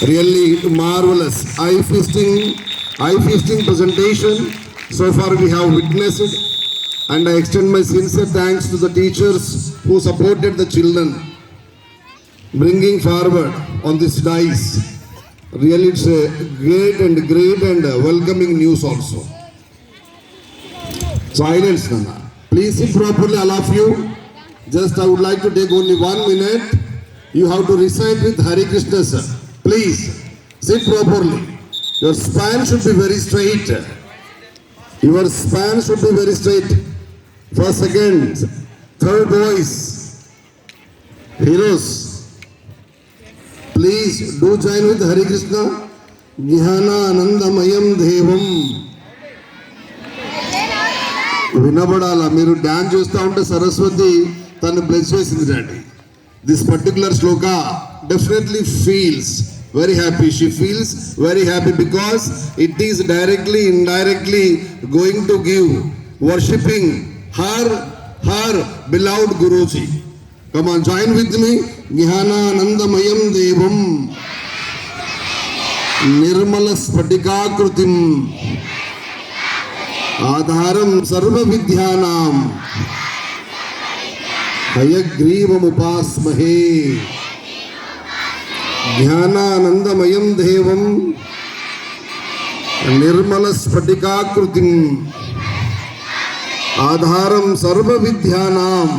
Really marvelous eye-feasting presentation. So far we have witnessed, and I extend my sincere thanks to the teachers who supported the children, bringing forward on this dice. Really, it's a great and welcoming news also. Silence, Nana. Please sit properly, all of you. Just I would like to take only 1 minute. You have to recite with Hare Krishna, sir. Please sit properly. Your spine should be very straight. Your spine should be very straight. First, second, third voice. Heroes, please do join with Hare Krishna. Jnana Anandamayam Devam. వినబడాలా? మీరు dance చూస్తూ ఉంటే సరస్వతి తను bless చేసింది daddy. This particular Shloka definitely feels very happy. She feels very happy because it is directly, indirectly going to give worshipping her beloved Guruji. Come on, join with me. Jnana Anandamayam Devam Nirmala Spatikakrutim Adharam Sarva Vidyanam Hayagrivam Upasmahe. Jnananandamayam Devam Nirmala Spatikakrutim Adharam Sarva Vidyanam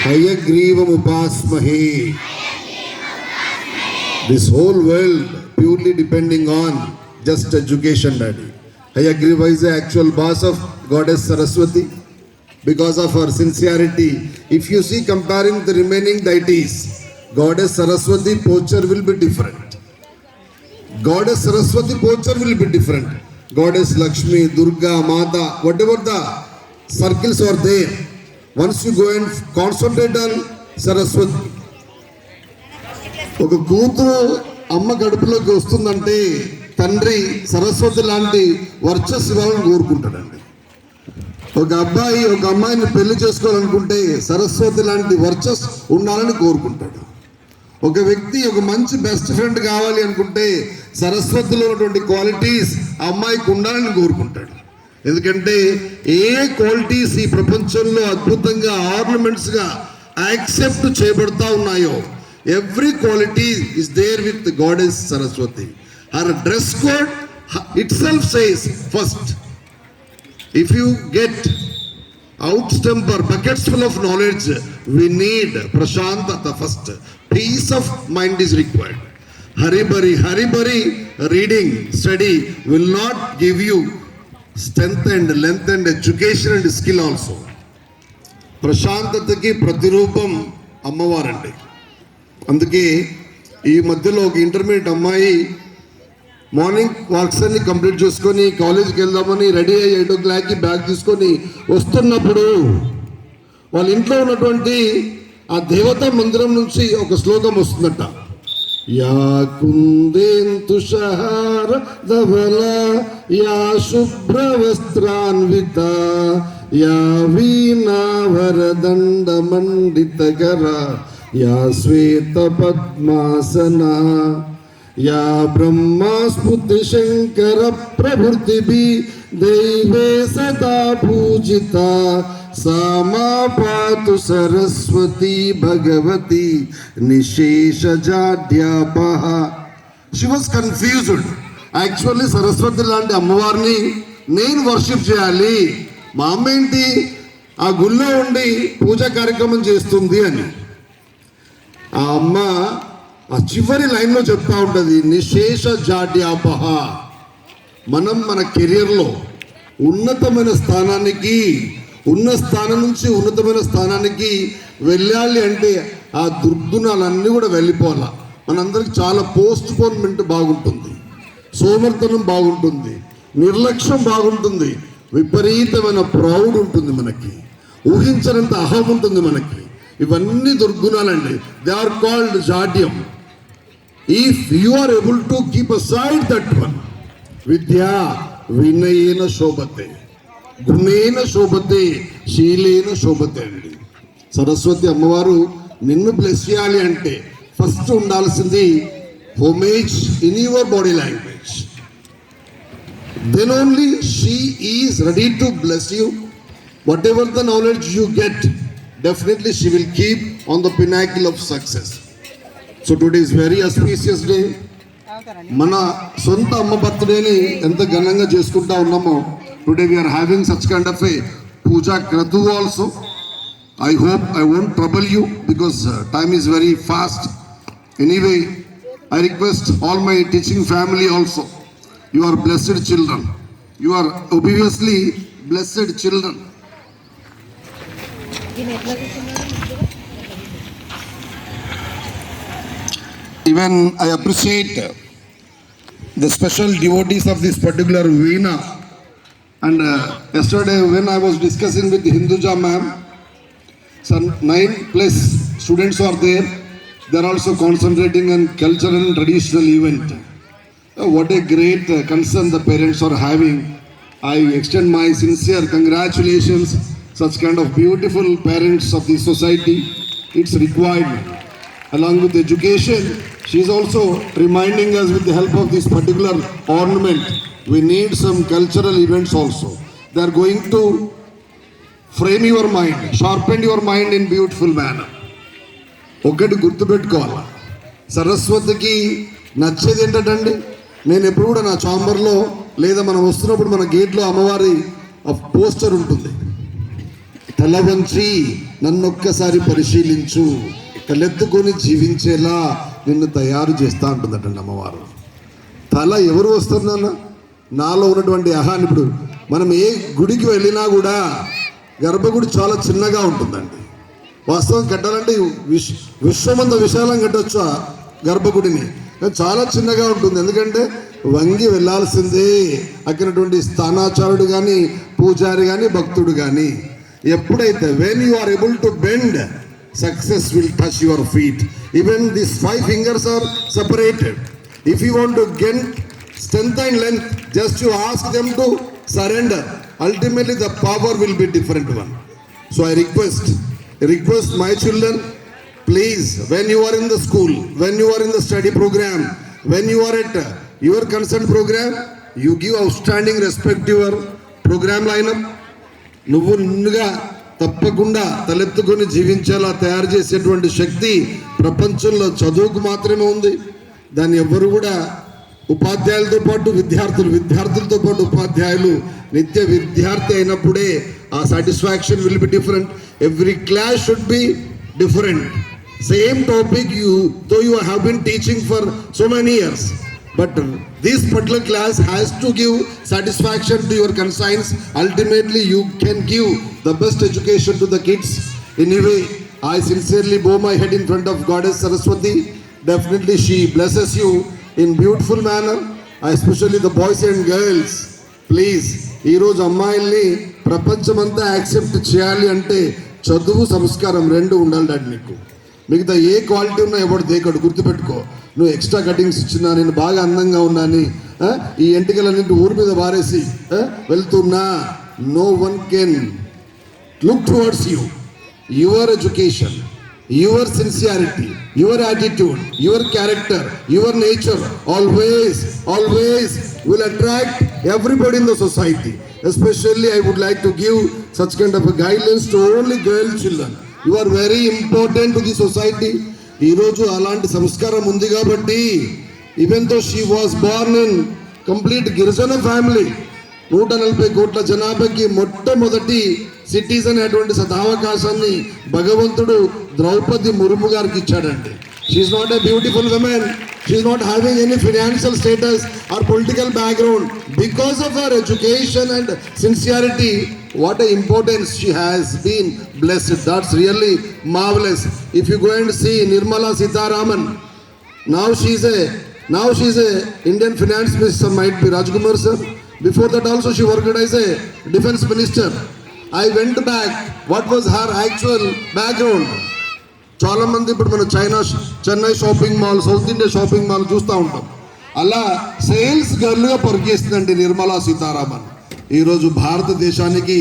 Hayagrivam Upasmahe. This whole world purely depending on just education, Daddy. Hayagriva is the actual boss of Goddess Saraswati because of her sincerity. If you see comparing the remaining deities, Goddess Saraswati posture will be different. Goddess Saraswati posture will be different. Goddess Lakshmi, Durga, Mata, whatever the circles are there, once you go and concentrate on Saraswati, ఒక కూతురు అమ్మ గడుపులోకి వస్తుందంటే తండ్రి సరస్వతి లాంటి వర్చస్సు ఇవ్వాలని కోరుకుంటాడండి. ఒక అబ్బాయి ఒక అమ్మాయిని పెళ్లి చేసుకోవాలనుకుంటే సరస్వతి లాంటి వర్చస్ ఉండాలని కోరుకుంటాడు. ఒక వ్యక్తి ఒక మంచి బెస్ట్ ఫ్రెండ్ కావాలి అనుకుంటే సరస్వతిలో ఉన్నటువంటి క్వాలిటీస్ ఆ అమ్మాయికి ఉండాలని కోరుకుంటాడు. ఎందుకంటే ఏ క్వాలిటీస్ ఈ ప్రపంచంలో అద్భుతంగా ఆర్నమెంట్స్గా యాక్సెప్ట్ చేయబడతా ఉన్నాయో, every quality is there with the Goddess Saraswati. Her dress code itself says, first, if you get outstemper buckets full of knowledge, we need prashantata first. Peace of mind is required. Haribari reading, study will not give you strength and length and education and skill also. ప్రశాంతతకి ప్రతిరూపం అమ్మవారండి. అందుకే ఈ మధ్యలో ఒక intermediate అమ్మాయి morning works అన్ని complete చేసుకొని కాలేజీకి వెళ్దామని రెడీ అయ్యి 8 o'clockకి బ్యాగ్ తీసుకొని వస్తున్నప్పుడు వాళ్ళ ఇంట్లో ఉన్నటువంటి ఆ దేవతా మందిరం నుంచి ఒక శ్లోకం వస్తుందట. యా కుందేంతు షహార ధవల యా శుభ్ర వస్త్రాన్విత యా వీణా వరదండ మండితకర యా శ్వేత పద్మాసనా యా బ్రహ్మా స్మృతి శంకర ప్రభృతిభి దైవే సదా పూజిత సామా పాతు సరస్వతి భగవతి నిశేషజాడ్యాపహ. She was confused. Actually Saraswati లాంటి అమ్మవారిని నేను వర్షిప్ చేయాలి, మా అమ్మ ఏంటి ఆ గుళ్ళో ఉండి పూజా కార్యక్రమం చేస్తుంది అని. ఆ అమ్మ ఆ చివరి లైన్లో చెప్తా ఉంటుంది, నిశేష జాడ్యాపహ. మనం మన కెరియర్లో ఉన్నతమైన స్థానానికి, ఉన్న స్థానం నుంచి ఉన్నతమైన స్థానానికి వెళ్ళాలి అంటే ఆ దుర్గుణాలన్నీ కూడా వెళ్ళిపోవాలి. మనందరికి చాలా పోస్ట్ పోన్మెంట్ బాగుంటుంది, సోమర్థనం బాగుంటుంది, నిర్లక్ష్యం బాగుంటుంది, విపరీతమైన ప్రౌడ్ ఉంటుంది, మనకి ఊహించనంత అహం ఉంటుంది మనకి. ఇవన్నీ దుర్గుణాలండి. దే ఆర్ కాల్డ్ జాడ్యం. If you are able to keep aside that one, విద్యా వినయేన శోభతే గుణేన శోభతే శీలేన శోభతే అండి. సరస్వతి అమ్మవారు నిన్ను బ్లెస్ చేయాలి అంటే ఫస్ట్ ఉండాల్సింది homage in your body language. Then only she is ready to bless you. Whatever the knowledge you get, definitely she will keep on the pinnacle of success. So today is very auspicious day. మన సొంత అమ్మ బర్త్డేని ఎంత ఘనంగా చేసుకుంటా ఉన్నామో, today we are having such kind of a puja kratu also. I hope I won't trouble you because time is very fast. Anyway, I request all my teaching family also. You are blessed children. You are obviously blessed children. Even I appreciate the special devotees of this particular Veena. And yesterday when I was discussing with Hinduja ma'am, some 9+ students are there. They are also concentrating on cultural and traditional event. What a great concern the parents are having. I extend my sincere congratulations. Such kind of beautiful parents of the society, it's required. Along with education, she is also reminding us with the help of this particular ornament, we need some cultural events also. They are going to frame your mind, sharpen your mind in beautiful manner. ఒకటి గుర్తుపెట్టుకోవాలి, సరస్వతికి నచ్చేది ఏంటండి, నేను ఎప్పుడు కూడా నా చాంబర్లో లేదా మనం వస్తున్నప్పుడు మన గేట్లో అమ్మవారి పోస్టర్ ఉంటుంది. తల వంచి నన్నొక్కసారి పరిశీలించు, తలెత్తుకొని జీవించేలా నిన్ను తయారు చేస్తా ఉంటుందటండి అమ్మవారు. తల ఎవరు వస్తున్నారన్న, నాలో ఉన్నటువంటి అహాన్ని. ఇప్పుడు మనం ఏ గుడికి వెళ్ళినా కూడా గర్భగుడి చాలా చిన్నగా ఉంటుందండి. వాస్తవం కట్టాలంటే విశ్వమంత విశాలం కట్టొచ్చు ఆ గర్భగుడిని, చాలా చిన్నగా ఉంటుంది. ఎందుకంటే వంగి వెళ్ళాల్సిందే అక్కడటువంటి స్థానాచారుడు కానీ పూజారి కానీ భక్తుడు కానీ. ఎప్పుడైతే when you are able to bend, success will touch your feet. Even this 5 fingers are separated. If you want to get strength and length, just you ask them to surrender. Ultimately the power will be different one. So I request my children, please, when you are in the school, when you are in the study program, when you are at your concerned program, you give outstanding respect to your program lineup. నువ్వు నిన్నుగా తప్పకుండా తలెత్తుకొని జీవించేలా తయారు చేసేటువంటి శక్తి ప్రపంచంలో చదువుకు మాత్రమే ఉంది. దాన్ని ఎవ్వరు కూడా ఉపాధ్యాయులతో పాటు విద్యార్థులతో పాటు ఉపాధ్యాయులు నిత్య విద్యార్థి అయినప్పుడే ఆ satisfaction will be different. Every class should be different. Same topic though you have been teaching for so many years, but this particular class has to give satisfaction to your conscience. Ultimately you can give the best education to the kids. Anyway, I sincerely bow my head in front of Goddess Saraswati. Definitely she blesses you in beautiful manner, especially the boys and girls. Please, ee roju ammayilni prapanchamanతా accept చేయాలి అంటే చదువు సంస్కారం రెండు ఉండాలి daddy. మిగతా ఏ quality ఉన్నా ఎవడు దేకడు. గుర్తుపెట్టుకో, నువ్వు ఎక్స్ట్రా కటింగ్స్ ఇచ్చినా, నేను బాగా అందంగా ఉన్నాను, ఈ ఎంటికలన్నింటి ఊరి మీద వారేసి వెళ్తున్నా, no one can look towards you. Your education, your sincerity, your attitude, your character, your nature always will attract everybody in the society. Especially I would like to give such kind of a guidelines to only girl children. You are very important to the society. ఈరోజు అలాంటి సంస్కారం ఉంది కాబట్టి, even though she was Born in complete గిరిజన family, 140 కోట్ల జనాభాకి మొట్టమొదటి citizen అటువంటి సదావకాశాన్ని భగవంతుడు ద్రౌపది ముర్ము గారికి ఇచ్చాడండి. She's not a beautiful women, she's not having any financial status or political background. Because of her education and sincerity, what a importance she has been blessed. That's really marvelous. If you go and see Nirmala Sitharaman, now she's a Indian finance minister, might be Rajkumar sir. Before that also she worked as a defense minister. I went back, what was her actual background. చాలా మంది ఇప్పుడు మనం Chennai shopping mall, south India shopping mall చూస్తూ ఉంటాం. అలా sales గర్ల్గా పనిచేస్తుందండి నిర్మలా సీతారామన్. ఈరోజు భారతదేశానికి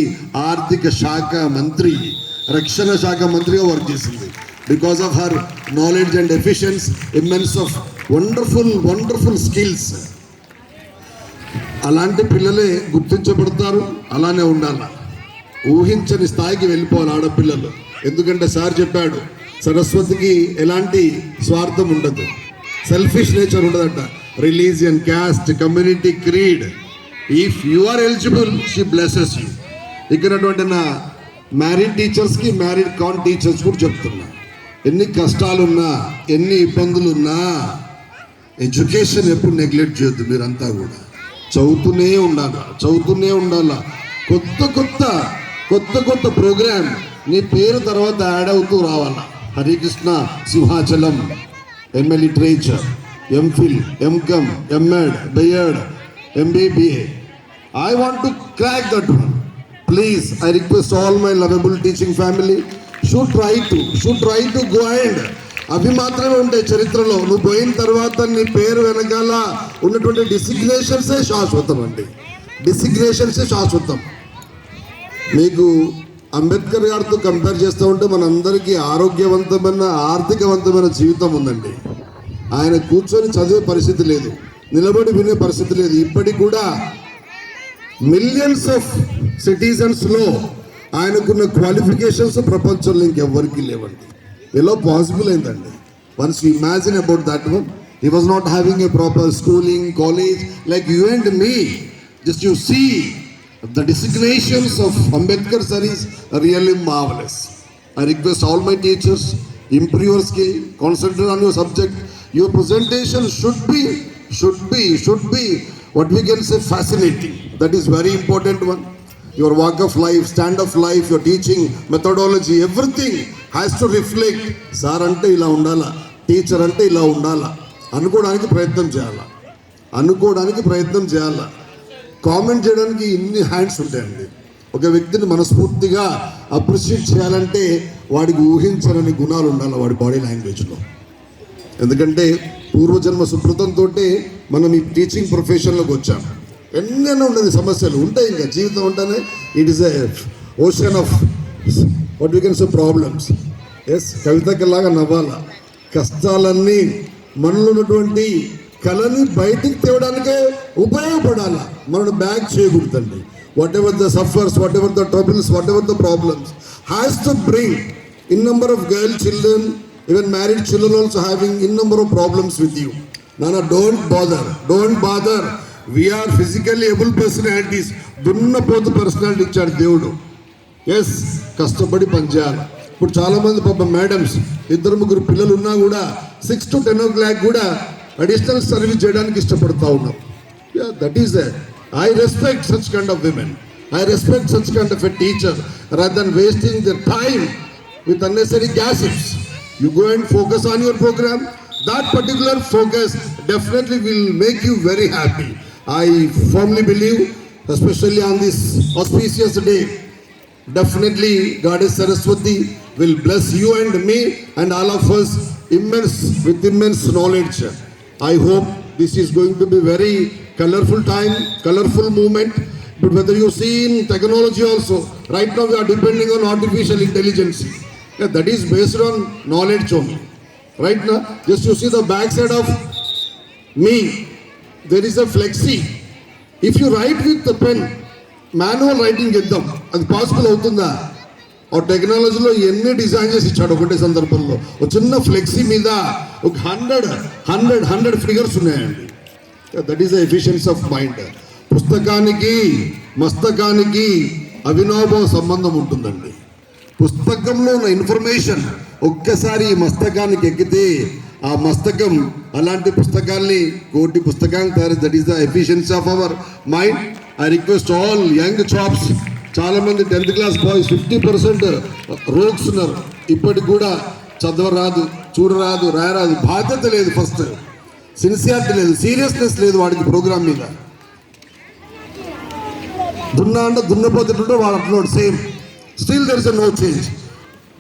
ఆర్థిక శాఖ మంత్రి, రక్షణ శాఖ మంత్రిగా వర్క్ చేసింది. because of her knowledge and efficiency, immense of wonderful skills. అలాంటి పిల్లలే గుర్తించబడతారు, అలానే ఉండాలి. ఊహించని స్థాయికి వెళ్ళిపోవాలి ఆడపిల్లలు. ఎందుకంటే సార్ చెప్పాడు, సరస్వతికి ఎలాంటి స్వార్థం ఉండదు, సెల్ఫిష్ నేచర్ ఉండదట. Religion, caste, community, creed, if you are eligible she blesses you. ఇక్కడటువంటి నా మ్యారీడ్ టీచర్స్కి, మ్యారీడ్ కాన్ టీచర్స్ కూడా చెప్తున్నా, ఎన్ని కష్టాలున్నా, ఎన్ని ఇబ్బందులున్నా ఎడ్యుకేషన్ ఎప్పుడు నెగ్లెక్ట్ చేయొద్దు. మీరంతా కూడా చదువుతూనే ఉండాలా. కొత్త ప్రోగ్రామ్ నీ పేరు తర్వాత యాడ్ అవుతూ రావాలా. Harikrishna Simhachalam, MA literature, MPhil, MCom, MEd, BEd, MBBA. I want to crack that one. Please, I request all my lovable teaching family should try to go ahead. అవి మాత్రమే ఉంటాయి చరిత్రలో. నువ్వు పోయిన తర్వాత నీ పేరు వెనకాల ఉన్నటువంటి డిసిగ్నేషన్సే శాశ్వతం అండి. డిసిగ్నేషన్సే శాశ్వతం. మీకు అంబేద్కర్ గారితో కంపేర్ చేస్తూ ఉంటే మనందరికీ ఆరోగ్యవంతమైన, ఆర్థికవంతమైన జీవితం ఉందండి. ఆయన కూర్చొని చదివే పరిస్థితి లేదు, నిలబడి వినే పరిస్థితి లేదు. ఇప్పటికి కూడా మిలియన్స్ ఆఫ్ సిటిజన్స్లో ఆయనకున్న క్వాలిఫికేషన్స్ ప్రపంచంలో ఇంకెవ్వరికి లేవండి. ఎలా పాసిబుల్ అయిందండి? Once you imagine about that one. He was not having a proper schooling, college like you and me. Just you see the designations of Ambedkar sir is really marvelous. I request all my teachers, improve your skill, concentrate on your subject. Your presentation should be what we can say fascinating. That is very important one. Your walk of life, stand of life, your teaching methodology, everything has to reflect sir ante ila undala, teacher ante ila undala అనుకోవడానికి ప్రయత్నం చేయాలా. Comment చేయడానికి ఇన్ని hands ఉంటాయండి. ఒక వ్యక్తిని మనస్ఫూర్తిగా appreciate చేయాలంటే వాడికి ఊహించని గుణాలు ఉండాలి వాడి బాడీ లాంగ్వేజ్లో. ఎందుకంటే పూర్వజన్మ సుకృతంతో మనం ఈ టీచింగ్ ప్రొఫెషన్లోకి వచ్చాం. ఎన్నైనా ఉండదు, సమస్యలు ఉంటాయి. ఇంకా జీవితం ఉంటేనే it is a ocean of what we can say problems. Yes, కవితకి లాగా నవ్వాలా. కష్టాలన్నీ మనలో ఉన్నటువంటి కళని బయటికి తేవడానికే ఉపయోగపడాలా, మనం బ్యాక్ చేయకూడదండి. Whatever the suffers, whatever the troubles, whatever the problems has to bring in number of girl children, even married children also having in number of problems with you. నాన్న don't bother. We are physically able personalities. దున్నపోతు personality ఇచ్చాడు దేవుడు. Yes, కష్టపడి పనిచేయాలి. ఇప్పుడు చాలామంది పాపం madams 2-3 పిల్లలు ఉన్నా కూడా 6 to 10 o'clock కూడా అడిషనల్ సర్వీస్ చేయడానికి ఇష్టపడతా ఉన్నాం. That is that. I respect such kind of women. I respect such kind of a teacher rather than wasting the time with unnecessary gossips. You go and focus on your programme. That particular focus definitely will make you very happy. I firmly believe, especially on this auspicious day, definitely Goddess Saraswati will bless you and me and all of us with immense knowledge. I hope this is going to be very colorful time, colorful movement. But whether you see in technology also, right now we are depending on artificial intelligence. That is based on knowledge only. Right now, just you see the back side of me, there is a flexi. If you write with the pen, manual writing చేద్దాం, అది possible అవుతుందా? ఆ టెక్నాలజీలో ఎన్ని design చేసి ఇచ్చాడు. ఒకటే సందర్భంలో ఒక చిన్న ఫ్లెక్సీ మీద ఒక 100 ఫిగర్స్ ఉన్నాయండి. That is the efficiency of mind. మస్తకానికి అవినాభావ సంబంధం ఉంటుందండి. పుస్తకంలో ఉన్న ఇన్ఫర్మేషన్ ఒక్కసారి ఈ మస్తకానికి ఎక్కితే ఆ మస్తకం అలాంటి పుస్తకాల్ని కోటి పుస్తకాలు తయారు. That is the efficiency of our mind. I request all young chops, చాలామంది 10th క్లాస్ బాయ్స్ 50% రోగ్స్ ఉన్నారు. ఇప్పటికి కూడా చదవరాదు, చూడరాదు, రాయరాదు. బాధ్యత లేదు, ఫస్ట్ సిన్సియారిటీ లేదు, సీరియస్నెస్ లేదు వాడికి ప్రోగ్రామ్ మీద. దున్నపోతుంటే వాడు అట్లా same. Still there is no change.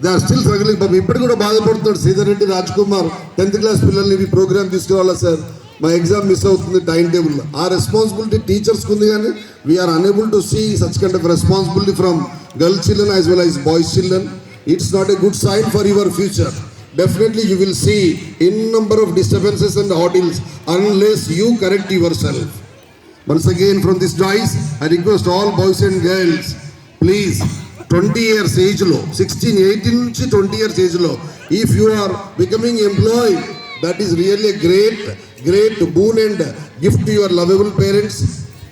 They are still struggling. బాబు ఇప్పటికి కూడా బాధపడుతున్నాడు శ్రీధర్ రెడ్డి, రాజ్ కుమార్. 10th క్లాస్ పిల్లల్ని ఈ ప్రోగ్రామ్ తీసుకురావాలా సార్, మా ఎగ్జామ్ మిస్ అవుతుంది టైం టేబుల్. ఆ రెస్పాన్సిబిలిటీ టీచర్స్కి ఉంది, కానీ we are unable to see such kind of responsibility from girl children as well as boys children. It's not a good sign for your future. definitely you will see in number of disturbances and ordeals unless you correct yourself. Once again from this dais, I request all boys and girls, please 20 years age lo, 16, 18 నుంచి 20 years age lo, if you are becoming employed, that is really a great boon and gift to your lovable parents.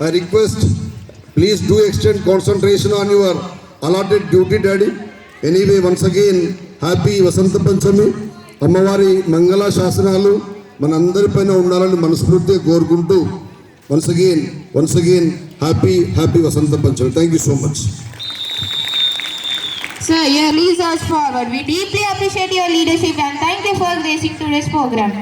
I request, please do extend concentration on your allotted duty, daddy. Anyway, once again, happy Vasanta Panchami. అమ్మవారి మంగళ శాసనాలు మనందరిపైన ఉండాలని మనస్ఫూర్తిగా కోరుకుంటూ once again happy Vasanta Panchami. Thank you so much. Sir, your lead us forward. We deeply appreciate your leadership and thank you for gracing today's program.